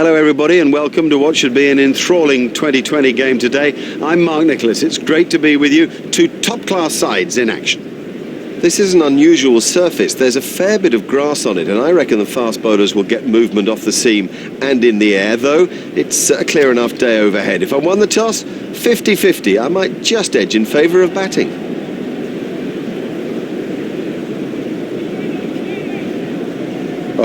Hello everybody and welcome to what should be an enthralling 2020 game today. I'm Mark Nicholas. It's great to be with you. Two top-class sides in action. This is an unusual surface. There's a fair bit of grass on it, and I reckon the fast bowlers will get movement off the seam and in the air, though it's a clear enough day overhead. If I won the toss, 50-50, I might just edge in favour of batting.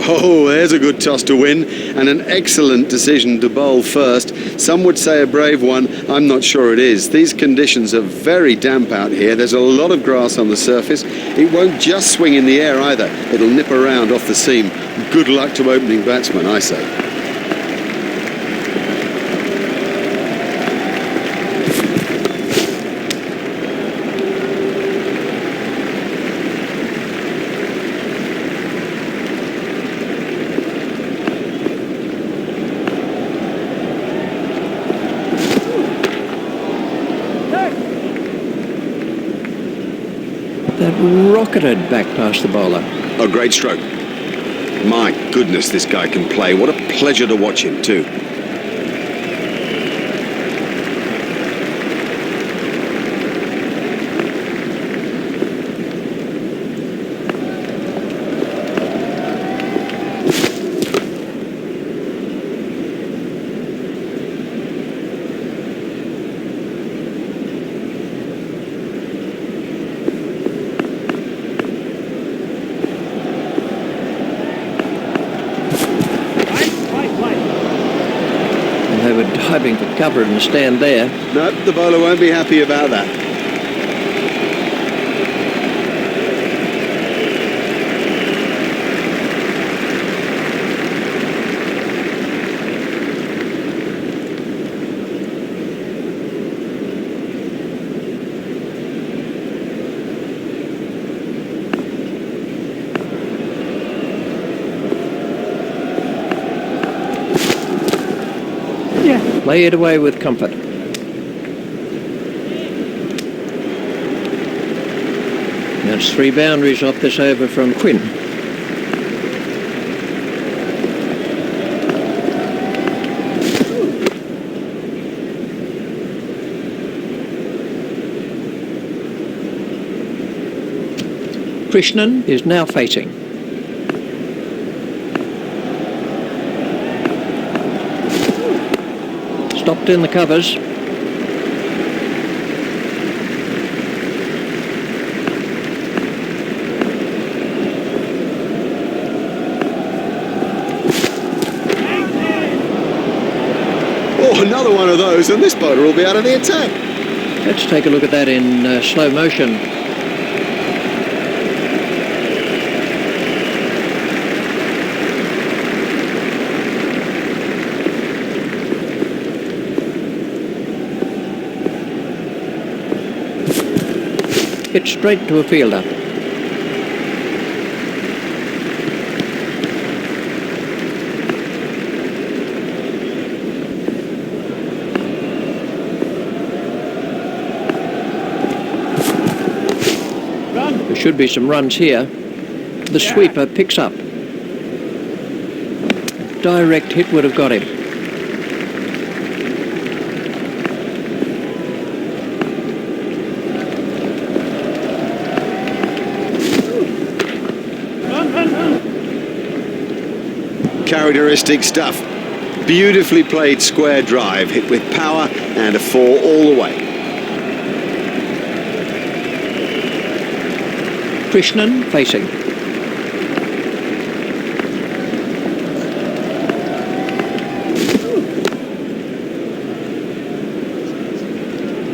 Oh, there's a good toss to win and an excellent decision to bowl first. Some would say a brave one. I'm not sure it is. These conditions are very damp out here. There's a lot of grass on the surface. It won't just swing in the air either. It'll nip around off the seam. Good luck to opening batsmen, I say. That rocketed back past the bowler. A great stroke. My goodness, this guy can play. What a pleasure to watch him too. They were diving for cover and stand there. No, the bowler won't be happy about that. Lay it away with comfort. That's 3 boundaries off this over from Quinn. Krishnan is now facing. Stopped in the covers. Oh, another one of those, and this bowler will be out of the attack. Let's take a look at that in slow motion. Hit straight to a fielder. There should be some runs here. The sweeper picks up. Direct hit would have got him. Characteristic stuff. Beautifully played square drive, hit with power and a 4 all the way. Krishnan facing.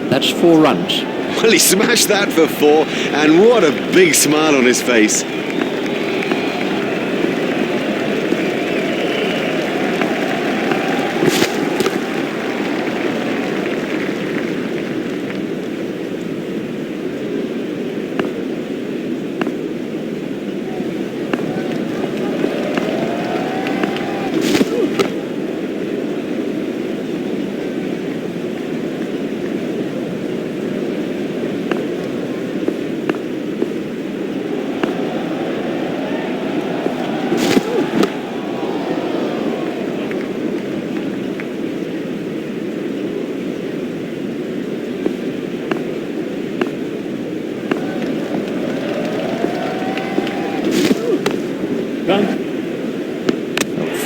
That's 4 runs. Well, he smashed that for 4, and what a big smile on his face.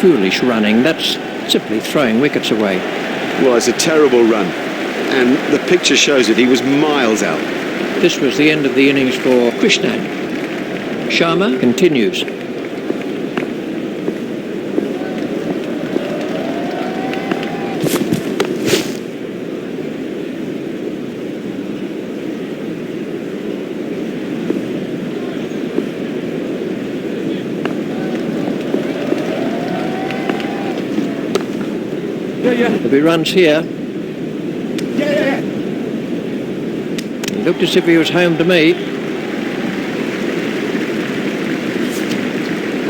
foolish running. That's simply throwing wickets away. Well, it's a terrible run, and the picture shows it. He was miles out. This was the end of the innings for Krishnan. Sharma continues. There'll be runs here. He looked as if he was home to me.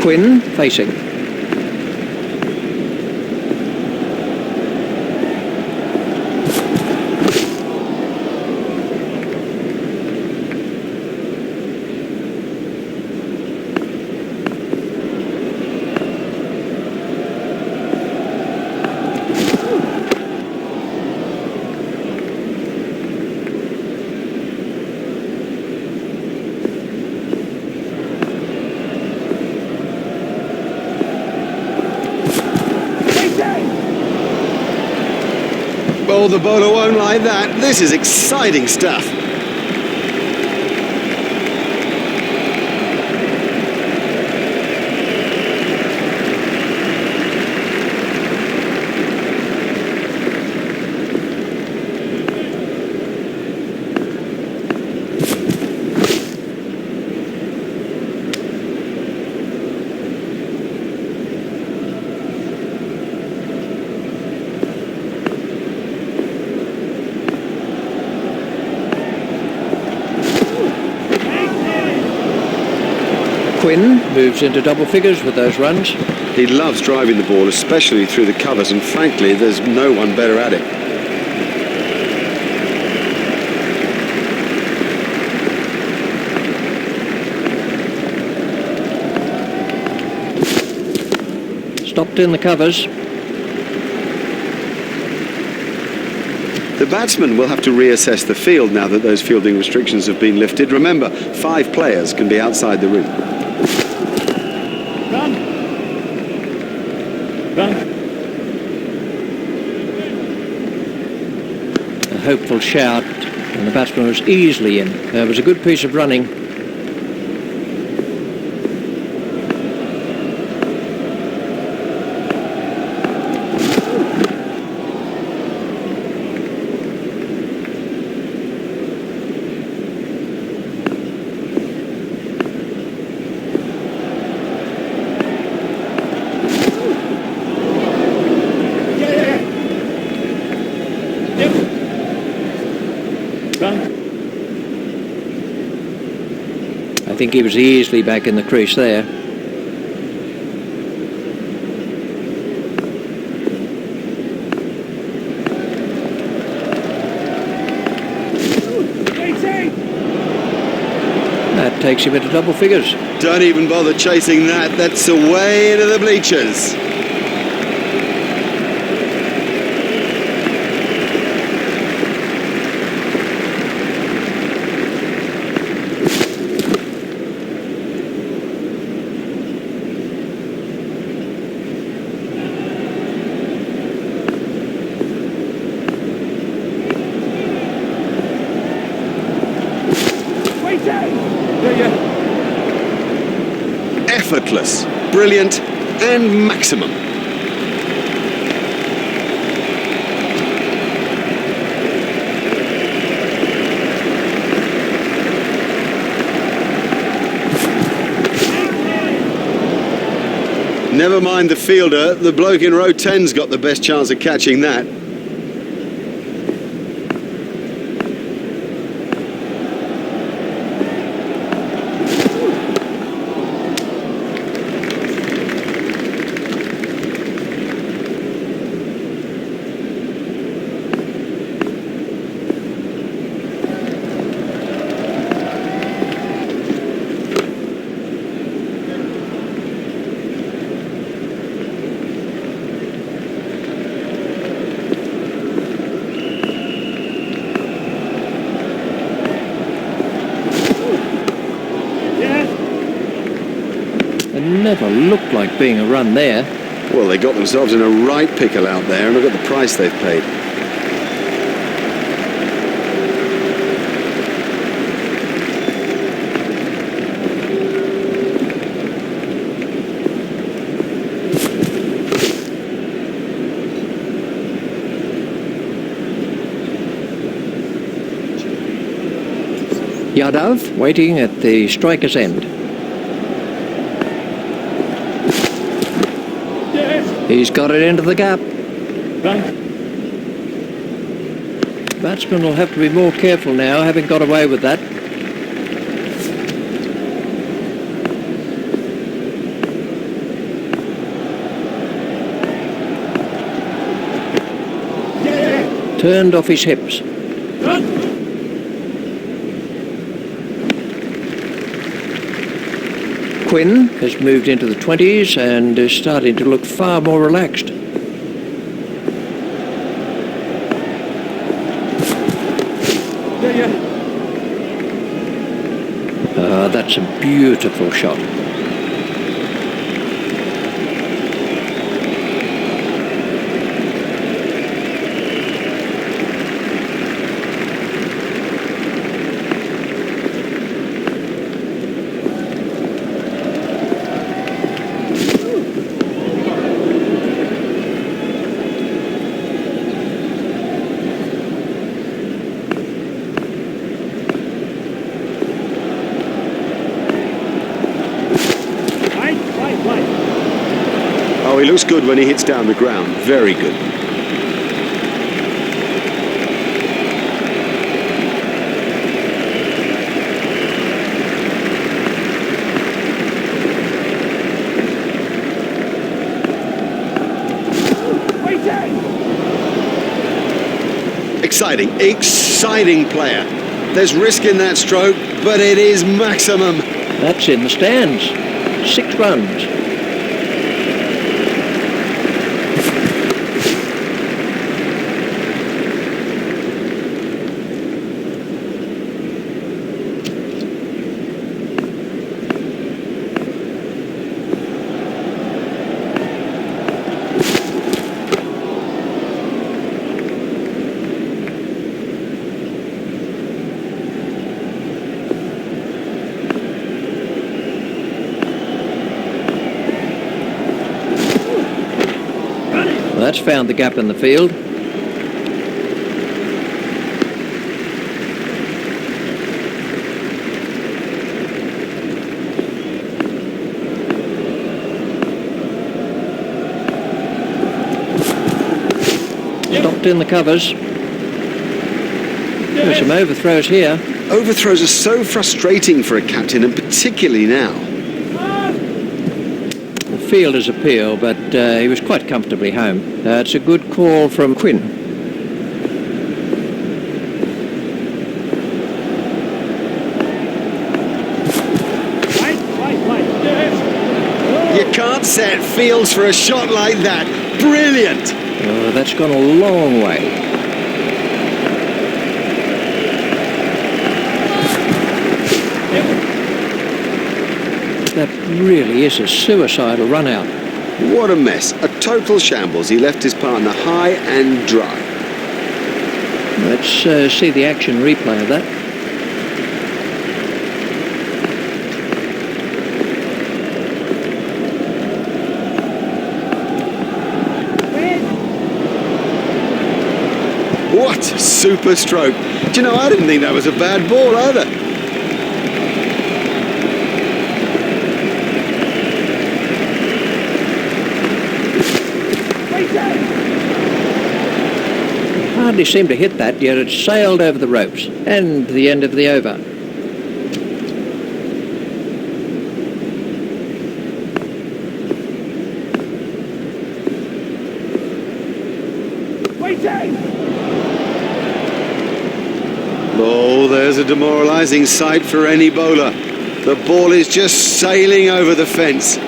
Quinn facing. Oh, the bowler won't like that. This is exciting stuff. Quinn moves into double figures with those runs. He loves driving the ball, especially through the covers, and frankly, there's no one better at it. Stopped in the covers. The batsman will have to reassess the field now that those fielding restrictions have been lifted. Remember, 5 players can be outside the ring. A hopeful shout, and the batsman was easily in. There was a good piece of running. I think he was easily back in the crease there. That takes him into double figures. Don't even bother chasing that. That's away into the bleachers. Effortless, brilliant, and maximum. Never mind the fielder, the bloke in row 10's got the best chance of catching that. It never looked like being a run there. Well, they got themselves in a right pickle out there, and look at the price they've paid. Yadav waiting at the striker's end. He's got it into the gap. Batsman will have to be more careful now, having got away with that. Turned off his hips. Quinn has moved into the 20s and is starting to look far more relaxed. That's a beautiful shot. Oh, he looks good when he hits down the ground. Very good. Exciting, exciting player. There's risk in that stroke, but it is maximum. That's in the stands. 6 runs. That's found the gap in the field. Stopped in the covers. There's some overthrows here. Overthrows are so frustrating for a captain, and particularly now. Fielder's appeal, but he was quite comfortably home. It's a good call from Quinn. You can't set fields for a shot like that. Brilliant! Oh, that's gone a long way. That really is a suicidal run out. What a mess. A total shambles. He left his partner high and dry. Let's see the action replay of that. What a super stroke. Do you know, I didn't think that was a bad ball either. Hardly seemed to hit that, yet it sailed over the ropes and the end of the over. Oh, there's a demoralising sight for any bowler. The ball is just sailing over the fence.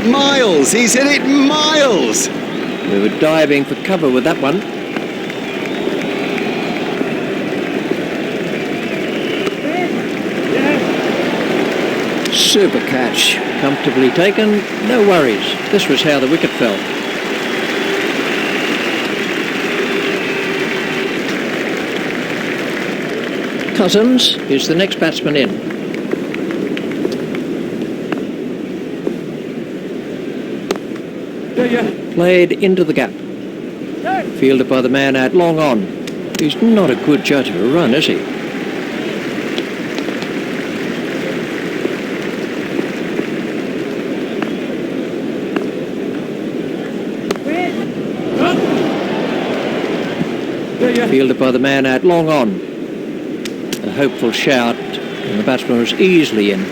Miles! He's hit it miles! We were diving for cover with that one. Super catch. Comfortably taken. No worries. This was how the wicket fell. Cousins is the next batsman in. Played into the gap. Fielded by the man out long on. He's not a good judge of a run, is he? Fielded by the man out long on. A hopeful shout, and the batsman was easily in.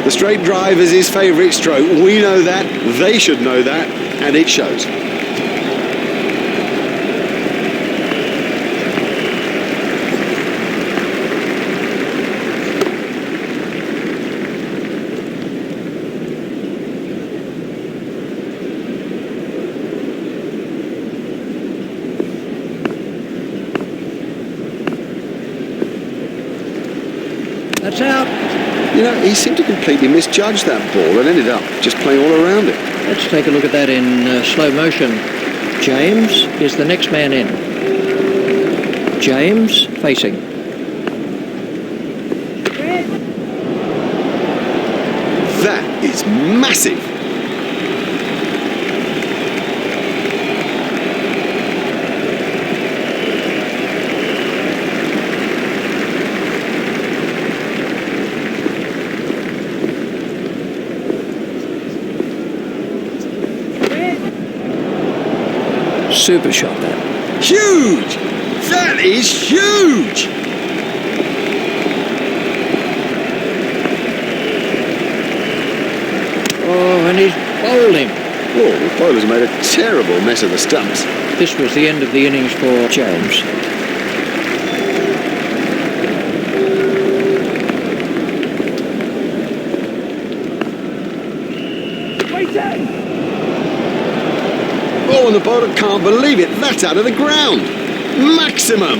The straight drive is his favourite stroke. We know that, they should know that, and it shows. That's out. You know, he seemed to completely misjudge that ball and ended up just playing all around it. Let's take a look at that in slow motion. James is the next man in. James facing. That is massive. Super shot, that. Huge! That is huge! Oh, and he's bowled him. Oh, the bowler's made a terrible mess of the stumps. This was the end of the innings for James. Oh, and the bowler can't believe it. That's out of the ground. Maximum.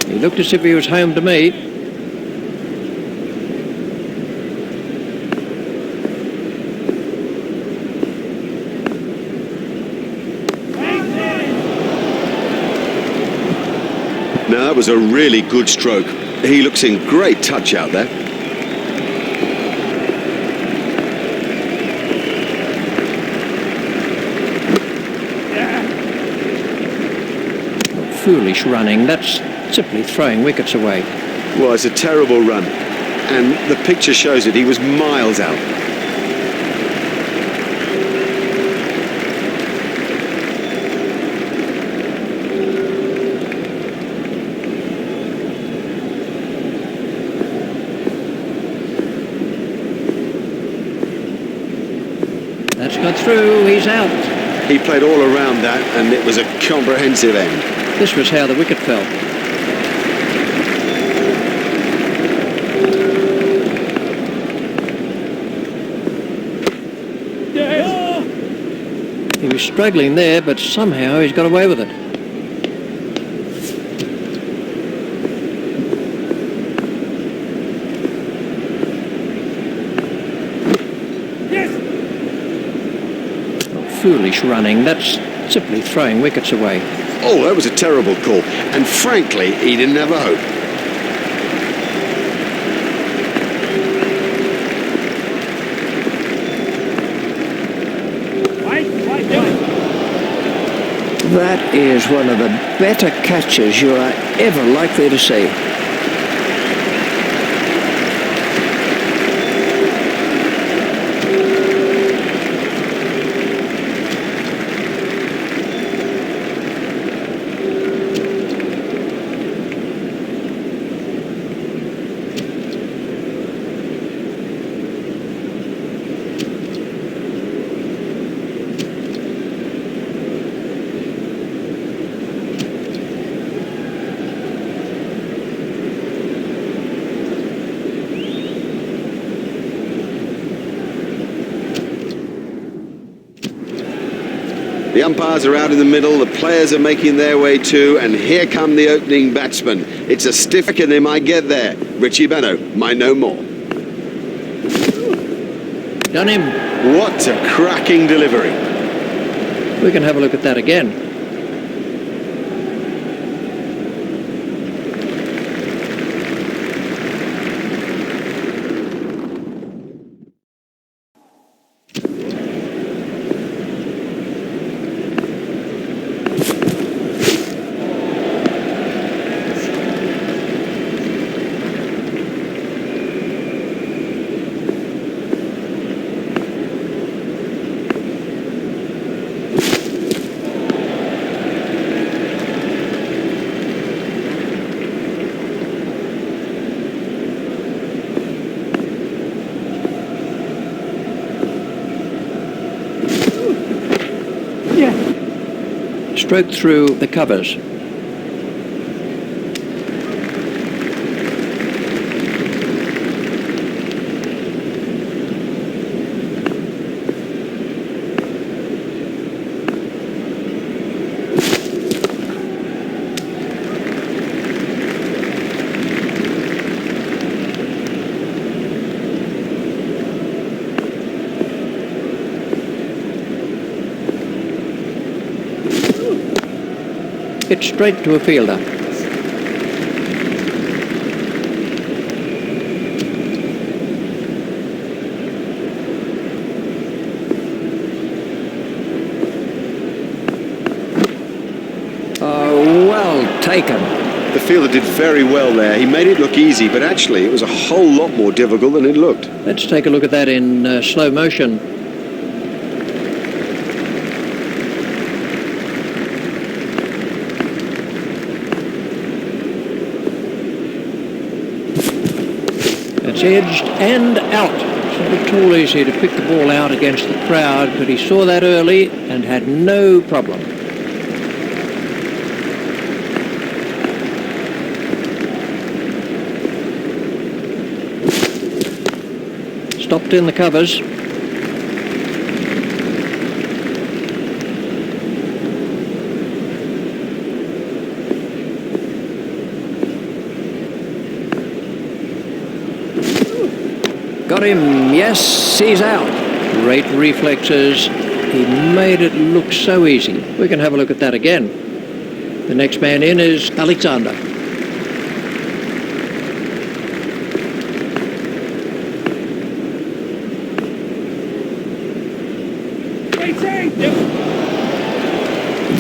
He looked as if he was home to me. Now, that was a really good stroke. He looks in great touch out there. Foolish running. That's simply throwing wickets away. Well, it's a terrible run. And the picture shows it. He was miles out. That's got through. He's out. He played all around that, and it was a comprehensive end. This was how the wicket fell. He was struggling there, but somehow he's got away with it. Foolish running. That's simply throwing wickets away. Oh, that was a terrible call. And frankly, he didn't have a hope. That is one of the better catches you are ever likely to see. The umpires are out in the middle, the players are making their way too, and here come the opening batsmen. It's a stiff and they might get there. Richie Benaud might know more. Done him. What a cracking delivery. We can have a look at that again. Stroke through the covers. It's straight to a fielder. Oh, well taken. The fielder did very well there. He made it look easy, but actually it was a whole lot more difficult than it looked. Let's take a look at that in slow motion. It's edged and out. It's not at all easy to pick the ball out against the crowd, but he saw that early and had no problem. Stopped in the covers. Got him, yes, he's out. Great reflexes. He made it look so easy. We can have a look at that again. The next man in is Alexander.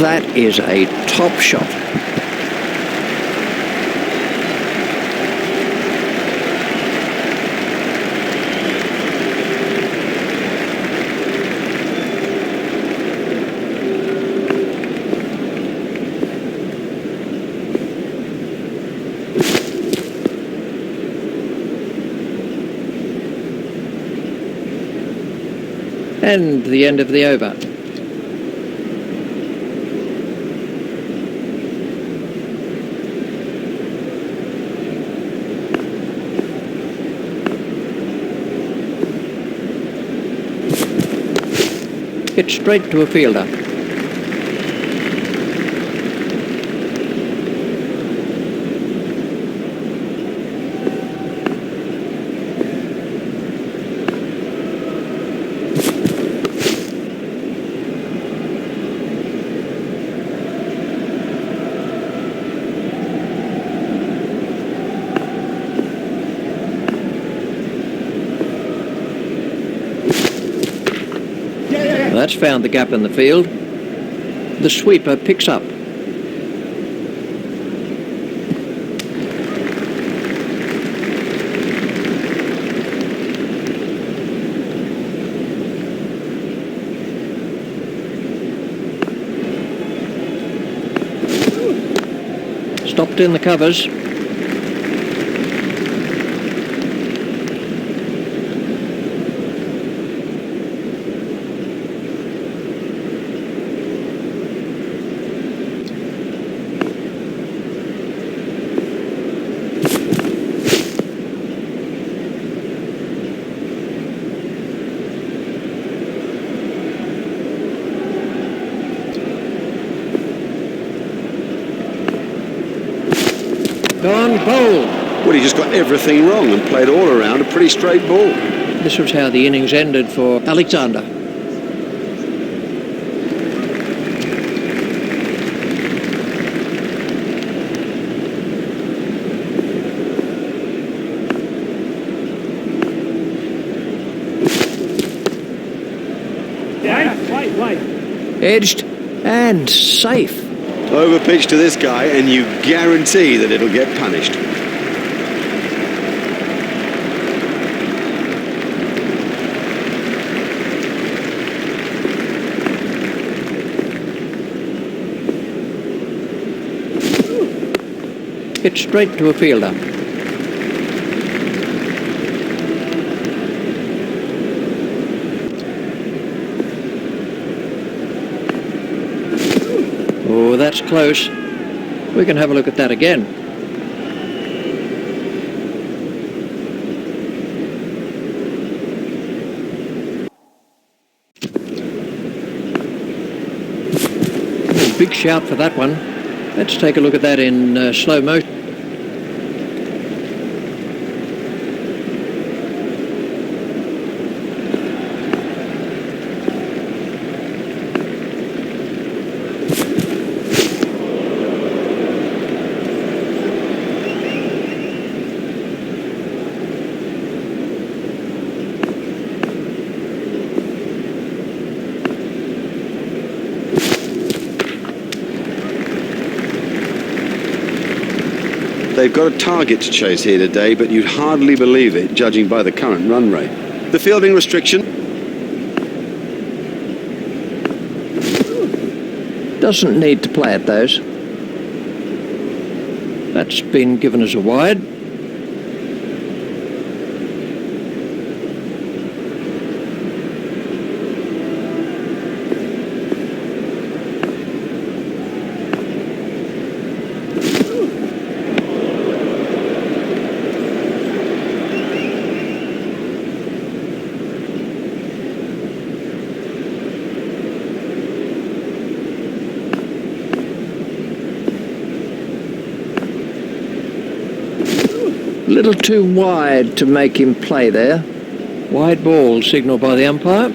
That is a top shot. And the end of the over. It's straight to a fielder. That's found the gap in the field. The sweeper picks up. Stopped in the covers. and bowl. Well, he just got everything wrong and played all around a pretty straight ball. This was how the innings ended for Alexander. Edged and safe. Over-pitch to this guy and you guarantee that it'll get punished. Hit straight to a fielder. Oh, that's close. We can have a look at that again. Big shout for that one. Let's take a look at that in slow motion. They've got a target to chase here today, but you'd hardly believe it, judging by the current run rate. The fielding restriction. Doesn't need to play at those. That's been given as a wide. A little too wide to make him play there. Wide ball signalled by the umpire.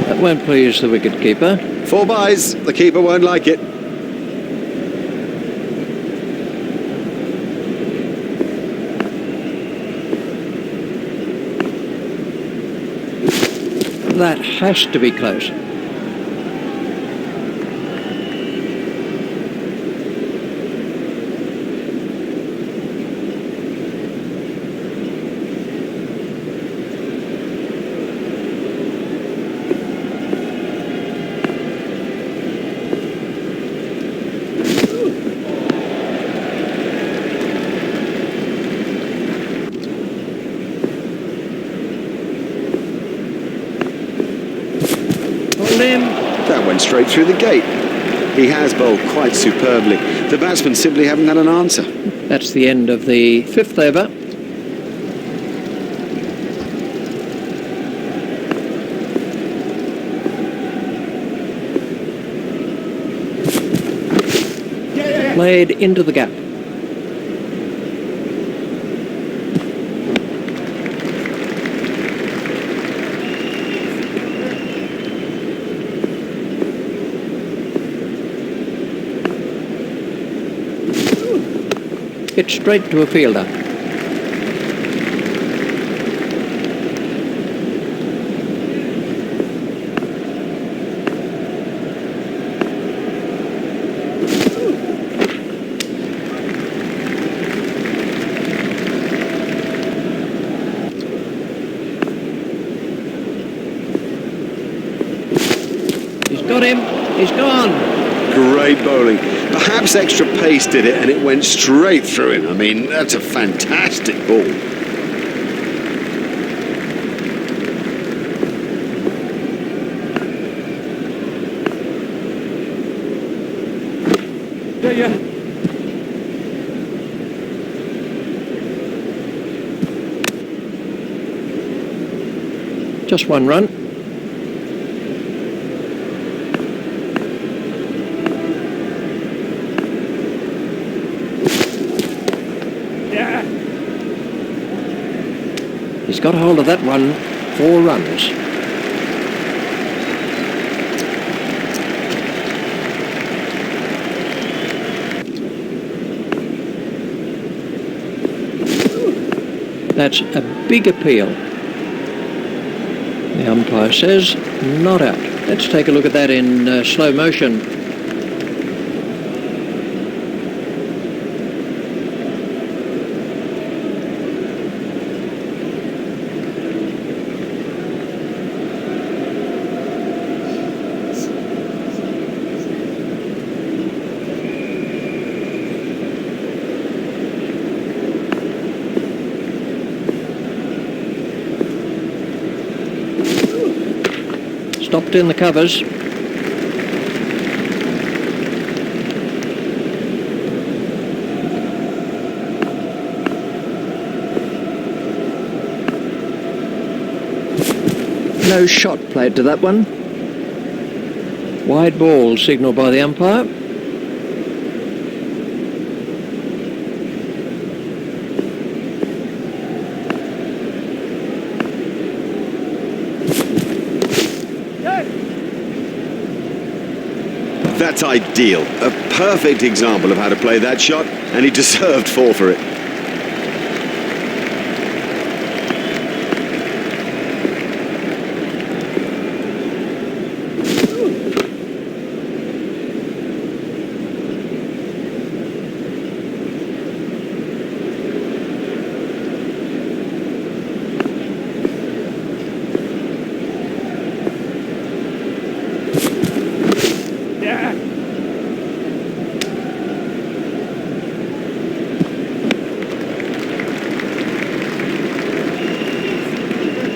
That won't please the wicket-keeper. 4 byes, the keeper won't like it. That has to be close. That went straight through the gate. He has bowled quite superbly. The batsmen simply haven't had an answer. That's the end of the 5th over. Played into the gap. Hit straight to a fielder. He's got him. He's gone. Great bowling. Perhaps extra pace did it and it went straight through him. I mean, that's a fantastic ball. Just one run. He's got hold of that one. 4 runs. That's a big appeal. The umpire says not out. Let's take a look at that in slow motion. Stopped in the covers. No shot played to that one. Wide ball signalled by the umpire. That's ideal. A perfect example of how to play that shot, and he deserved 4 for it.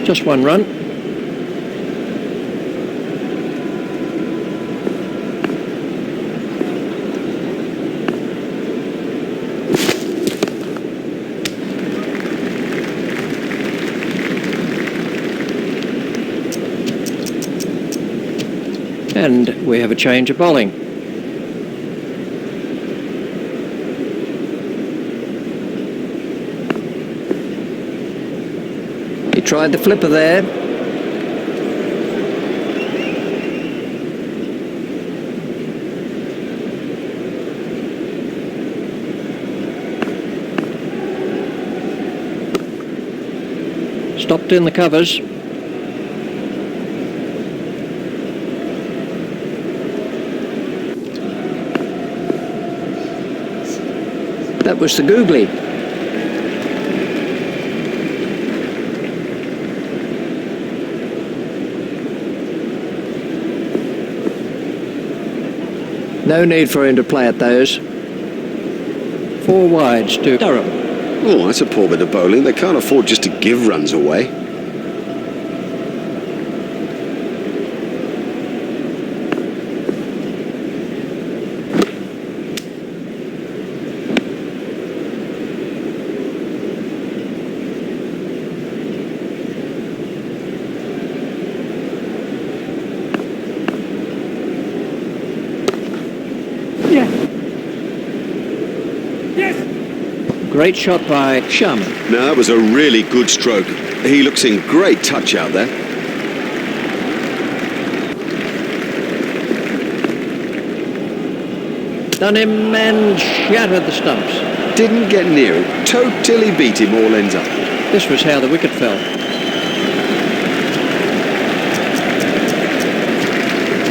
Just one run. And we have a change of bowling. He tried the flipper there. Stopped in the covers. That was the googly. No need for him to play at those. 4 wides to Durham. Oh, that's a poor bit of bowling. They can't afford just to give runs away. Great shot by Sharma. No, that was a really good stroke. He looks in great touch out there. Done him and shattered the stumps. Didn't get near it. Totally beat him all ends up. This was how the wicket fell.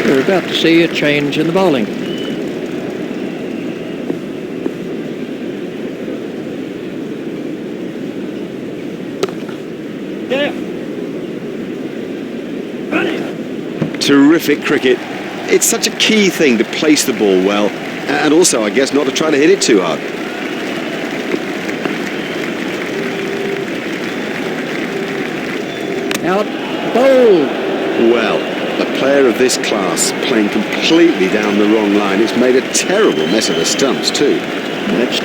We're about to see a change in the bowling. Terrific cricket. It's such a key thing to place the ball well, and also, I guess, not to try to hit it too hard. Out, bowled. Well, a player of this class playing completely down the wrong line. It's made a terrible mess of the stumps too. That's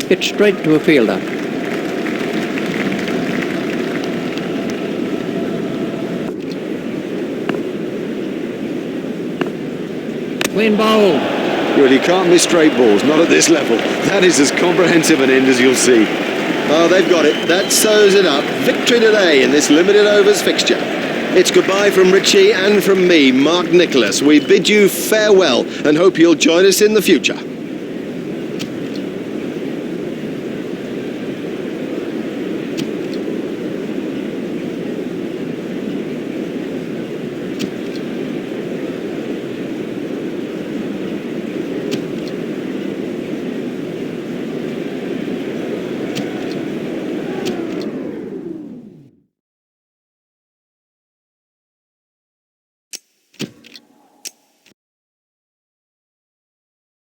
hit straight to a fielder. Clean bowl. Good, you can't miss straight balls, not at this level. That is as comprehensive an end as you'll see. Oh, they've got it. That sews it up. Victory today in this limited overs fixture. It's goodbye from Richie and from me, Mark Nicholas. We bid you farewell and hope you'll join us in the future.